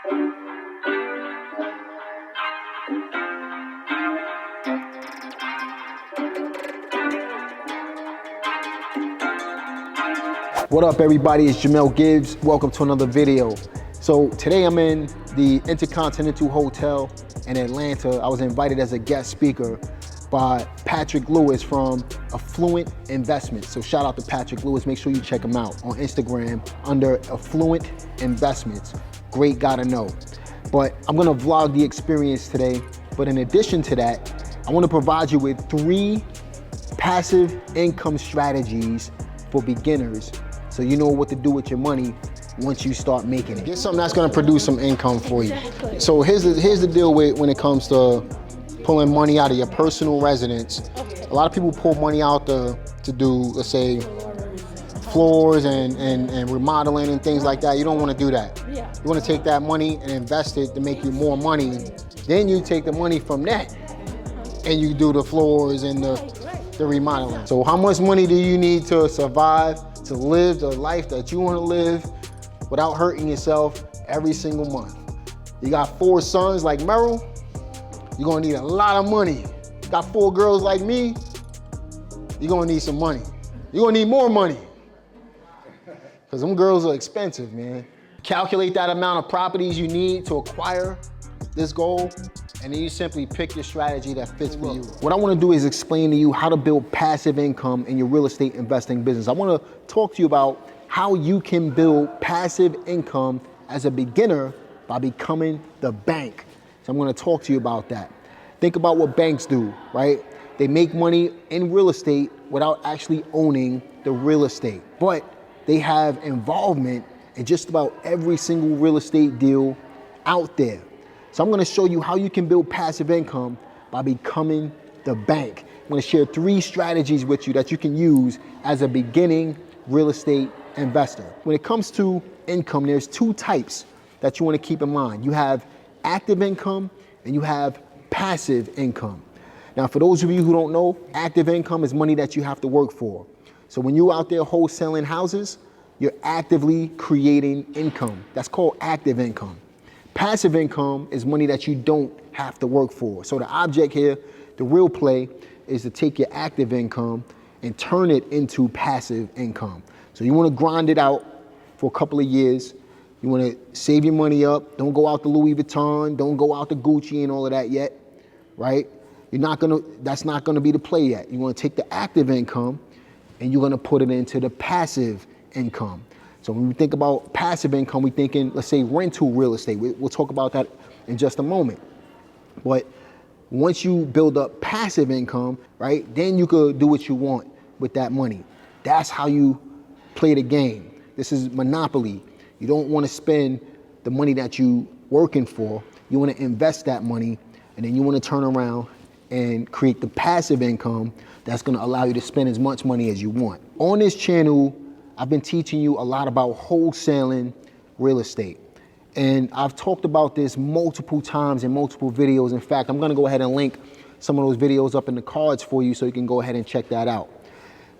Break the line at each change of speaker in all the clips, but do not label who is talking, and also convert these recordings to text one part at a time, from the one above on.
What up, everybody? It's Jamel Gibbs. Welcome to another video. So today I'm in the Intercontinental Hotel in Atlanta. I was invited as a guest speaker by Patrick Lewis from Affluent Investments. So shout out to Patrick Lewis. Make sure you check him out on Instagram under Affluent Investments. Great guy to know. But I'm gonna vlog the experience today. But in addition to that, I wanna provide you with 3 passive income strategies for beginners so you know what to do with your money once you start making it. Get something that's gonna produce some income for you.
Exactly.
So here's the deal with when it comes to pulling money out of your personal residence. A lot of people pull money out to do, let's say, floors and remodeling and things like that. You don't wanna do that.
Yeah.
You wanna take that money and invest it to make you more money. Then you take the money from that and you do the floors and the remodeling. So how much money do you need to survive, to live the life that you wanna live without hurting yourself every single month? You got 4 sons like Merrill, you're gonna need a lot of money. You got 4 girls like me, you're gonna need some money. You're gonna need more money. Because them girls are expensive, man. Calculate that amount of properties you need to acquire this goal, and then you simply pick your strategy that fits for you. What I wanna do is explain to you how to build passive income in your real estate investing business. I wanna talk to you about how you can build passive income as a beginner by becoming the bank. So I'm gonna talk to you about that. Think about what banks do, right? They make money in real estate without actually owning the real estate, but they have involvement in just about every single real estate deal out there. So I'm gonna show you how you can build passive income by becoming the bank. I'm gonna share 3 strategies with you that you can use as a beginning real estate investor. When it comes to income, there's 2 types that you wanna keep in mind. You have active income and you have passive income. Now, for those of you who don't know, active income is money that you have to work for. So when you're out there wholesaling houses, you're actively creating income. That's called active income. Passive income is money that you don't have to work for. So the object here, the real play, is to take your active income and turn it into passive income. So you wanna grind it out for a couple of years. You wanna save your money up. Don't go out to Louis Vuitton. Don't go out to Gucci and all of that yet, right? That's not gonna be the play yet. You wanna take the active income and you're gonna put it into the passive income. So when we think about passive income, we're thinking, let's say, rental real estate. We'll talk about that in just a moment. But once you build up passive income, right, then you could do what you want with that money. That's how you play the game. This is monopoly. You don't want to spend the money that you working for. You want to invest that money, and then you want to turn around and create the passive income that's going to allow you to spend as much money as you want. On this channel, I've been teaching you a lot about wholesaling real estate. And I've talked about this multiple times in multiple videos. In fact, I'm gonna go ahead and link some of those videos up in the cards for you so you can go ahead and check that out.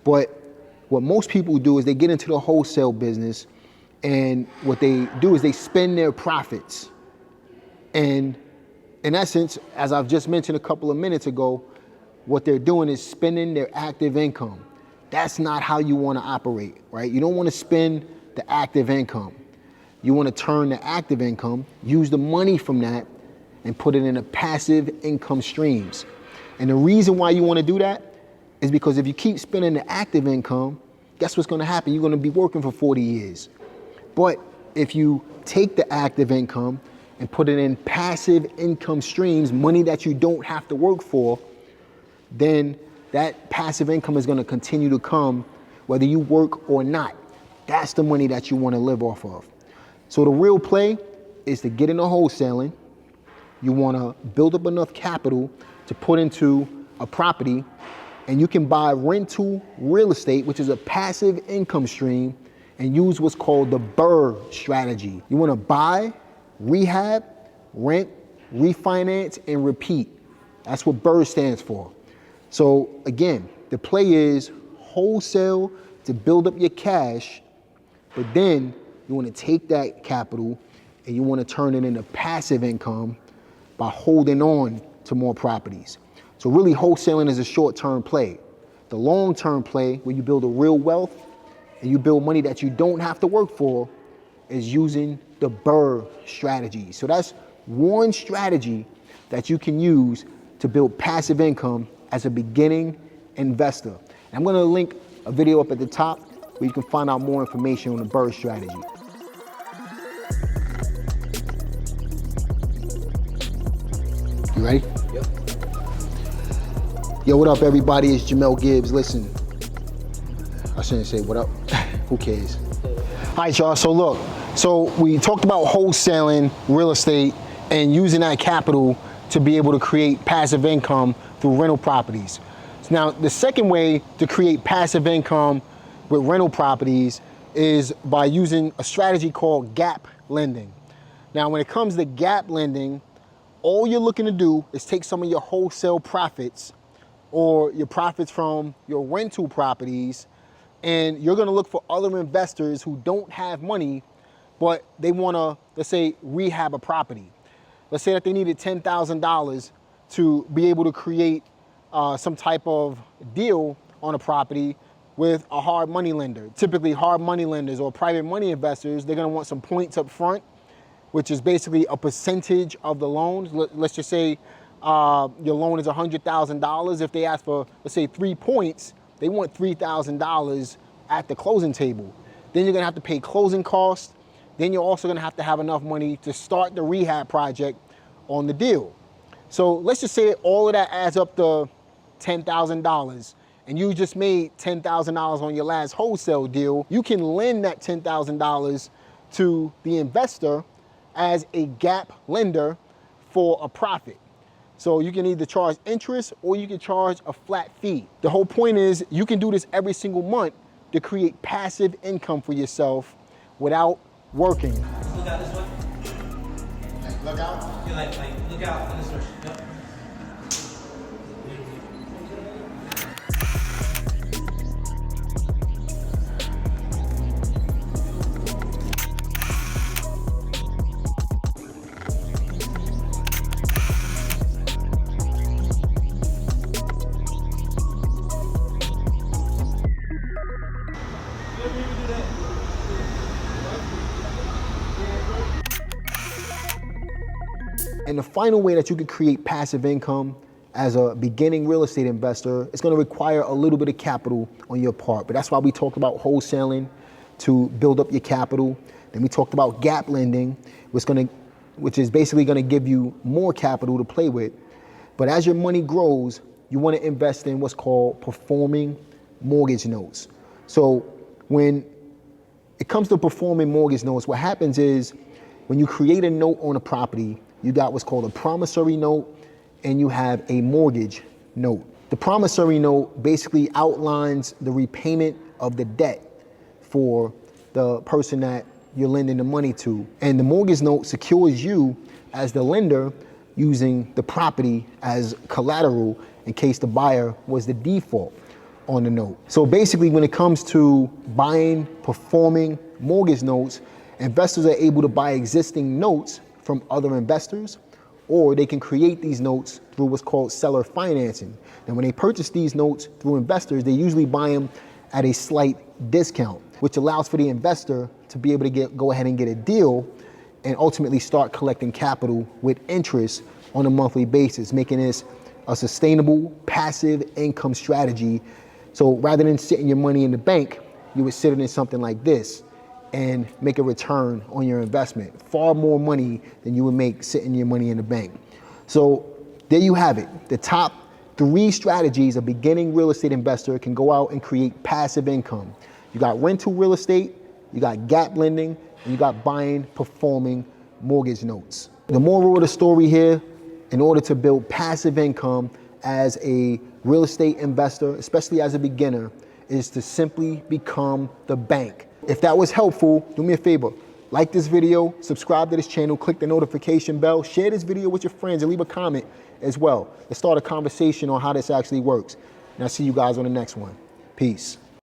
But what most people do is they get into the wholesale business, and what they do is they spend their profits. And in essence, as I've just mentioned a couple of minutes ago, what they're doing is spending their active income. That's not how you want to operate, right? You don't want to spend the active income. You want to turn the active income, use the money from that, and put it into passive income streams. And the reason why you want to do that is because if you keep spending the active income, guess what's going to happen? You're going to be working for 40 years. But if you take the active income and put it in passive income streams, money that you don't have to work for, then that passive income is gonna continue to come whether you work or not. That's the money that you wanna live off of. So the real play is to get into wholesaling. You wanna build up enough capital to put into a property, and you can buy rental real estate, which is a passive income stream, and use what's called the BRRRR strategy. You wanna buy, rehab, rent, refinance, and repeat. That's what BRRRR stands for. So again, the play is wholesale to build up your cash, but then you want to take that capital and you want to turn it into passive income by holding on to more properties. So really wholesaling is a short-term play. The long-term play, where you build a real wealth and you build money that you don't have to work for, is using the BRRRR strategy. So that's one strategy that you can use to build passive income as a beginning investor. And I'm gonna link a video up at the top where you can find out more information on the BRRRR strategy. You ready?
Yep.
Yo, what up everybody? It's Jamel Gibbs. Listen, I shouldn't say what up. Who cares? All right, y'all, so look. So we talked about wholesaling real estate and using that capital to be able to create passive income through rental properties. Now, the second way to create passive income with rental properties is by using a strategy called gap lending. Now, when it comes to gap lending, all you're looking to do is take some of your wholesale profits or your profits from your rental properties, and you're gonna look for other investors who don't have money, but they wanna, let's say, rehab a property. Let's say that they needed $10,000 to be able to create some type of deal on a property with a hard money lender. Typically hard money lenders or private money investors, they're gonna want some points up front, which is basically a percentage of the loan. Let's just say your loan is $100,000. If they ask for, let's say, 3 points, they want $3,000 at the closing table. Then you're gonna have to pay closing costs. Then you're also gonna have to have enough money to start the rehab project on the deal. So let's just say all of that adds up to $10,000 and you just made $10,000 on your last wholesale deal. You can lend that $10,000 to the investor as a gap lender for a profit. So you can either charge interest or you can charge a flat fee. The whole point is you can do this every single month to create passive income for yourself without working.
Look out this way.
Look out?
You're like look out in this direction. Yep.
And the final way that you could create passive income as a beginning real estate investor, it's gonna require a little bit of capital on your part. But that's why we talked about wholesaling to build up your capital. Then we talked about gap lending, which is basically gonna give you more capital to play with. But as your money grows, you wanna invest in what's called performing mortgage notes. So when it comes to performing mortgage notes, what happens is when you create a note on a property, you got what's called a promissory note and you have a mortgage note. The promissory note basically outlines the repayment of the debt for the person that you're lending the money to. And the mortgage note secures you as the lender using the property as collateral in case the buyer was the default on the note. So basically when it comes to buying performing mortgage notes, investors are able to buy existing notes from other investors, or they can create these notes through what's called seller financing. And when they purchase these notes through investors, they usually buy them at a slight discount, which allows for the investor to be able to go ahead and get a deal and ultimately start collecting capital with interest on a monthly basis, making this a sustainable passive income strategy. So rather than sitting your money in the bank, you would sit it in something like this and make a return on your investment. Far more money than you would make sitting your money in the bank. So there you have it. The top 3 strategies a beginning real estate investor can go out and create passive income. You got rental real estate, you got gap lending, and you got buying performing mortgage notes. The moral of the story here, in order to build passive income as a real estate investor, especially as a beginner, is to simply become the bank. If that was helpful, do me a favor, like this video, subscribe to this channel, click the notification bell, share this video with your friends, and leave a comment as well. Let's start a conversation on how this actually works. And I'll see you guys on the next one. Peace.